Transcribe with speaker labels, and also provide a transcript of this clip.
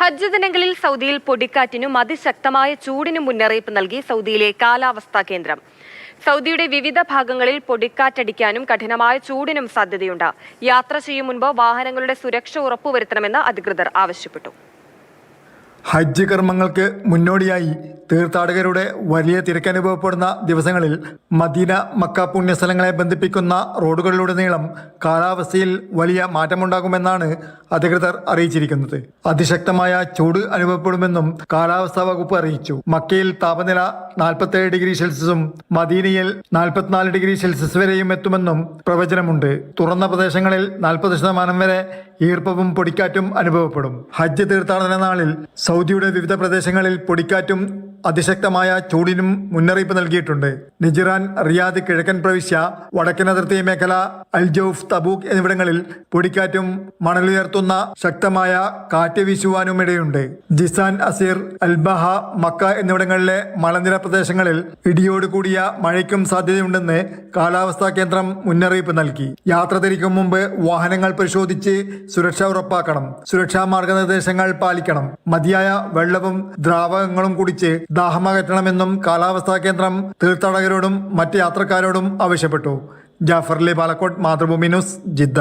Speaker 1: ഹജ്ജ് ദിനങ്ങളിൽ സൗദിയിൽ പൊടിക്കാറ്റിനും അതിശക്തമായ ചൂടിനും മുന്നറിയിപ്പ് നൽകി സൗദിയിലെ കാലാവസ്ഥാ കേന്ദ്രം. സൗദിയുടെ വിവിധ ഭാഗങ്ങളിൽ പൊടിക്കാറ്റടിക്കാനും കഠിനമായ ചൂടിനും സാധ്യതയുണ്ട്. യാത്ര ചെയ്യും മുൻപ് വാഹനങ്ങളുടെ സുരക്ഷ ഉറപ്പുവരുത്തണമെന്ന് അധികൃതർ ആവശ്യപ്പെട്ടു.
Speaker 2: ഹജ്ജ് കർമ്മങ്ങൾക്ക് മുന്നോടിയായി തീർത്ഥാടകരുടെ വലിയ തിരക്കനുഭവപ്പെടുന്ന ദിവസങ്ങളിൽ മദീന, മക്ക പുണ്യസ്ഥലങ്ങളെ ബന്ധിപ്പിക്കുന്ന റോഡുകളിലുടനീളം കാലാവസ്ഥയിൽ വലിയ മാറ്റമുണ്ടാകുമെന്നാണ് അധികൃതർ അറിയിച്ചിരിക്കുന്നത്. അതിശക്തമായ ചൂട് അനുഭവപ്പെടുമെന്നും കാലാവസ്ഥാ വകുപ്പ് അറിയിച്ചു. മക്കയിൽ താപനില 47 ഡിഗ്രി സെൽഷ്യസും മദീനയിൽ 44 ഡിഗ്രി സെൽഷ്യസ് വരെയും എത്തുമെന്നും പ്രവചനമുണ്ട്. തുറന്ന പ്രദേശങ്ങളിൽ 40% വരെ ഈർപ്പവും പൊടിക്കാറ്റും അനുഭവപ്പെടും. ഹജ്ജ് തീർത്ഥാടന നാളിൽ സൗദിയുടെ വിവിധ പ്രദേശങ്ങളിൽ പൊടിക്കാറ്റും അതിശക്തമായ ചൂടിനും മുന്നറിയിപ്പ് നൽകിയിട്ടുണ്ട്. നിജിറാൻ, റിയാദ്, കിഴക്കൻ പ്രവിശ്യ, വടക്കൻ അതിർത്തി മേഖല, അൽജൌഫ്, തബൂക്ക് എന്നിവിടങ്ങളിൽ പൊടിക്കാറ്റും മണലുയർത്തുന്ന ശക്തമായ കാറ്റ് വീശുവാനും ഇടയുണ്ട്. ജിസാൻ, അസീർ, അൽബഹ, മക്ക എന്നിവിടങ്ങളിലെ മലനിര പ്രദേശങ്ങളിൽ ഇടിയോട് കൂടിയ മഴയ്ക്കും സാധ്യതയുണ്ടെന്ന് കാലാവസ്ഥാ കേന്ദ്രം മുന്നറിയിപ്പ് നൽകി. യാത്ര തിരിക്കും മുമ്പ് വാഹനങ്ങൾ പരിശോധിച്ച് സുരക്ഷ ഉറപ്പാക്കണം. സുരക്ഷാ മാർഗനിർദ്ദേശങ്ങൾ പാലിക്കണം. മതിയായ വെള്ളവും ദ്രാവകങ്ങളും കുടിച്ച് ദാഹമകറ്റണമെന്നും കാലാവസ്ഥാ കേന്ദ്രം തീർത്ഥാടകരോടും മറ്റ് യാത്രക്കാരോടും ആവശ്യപ്പെട്ടു. Jafar Ali, Palakkode, Mathrubhumi news, Jeddah.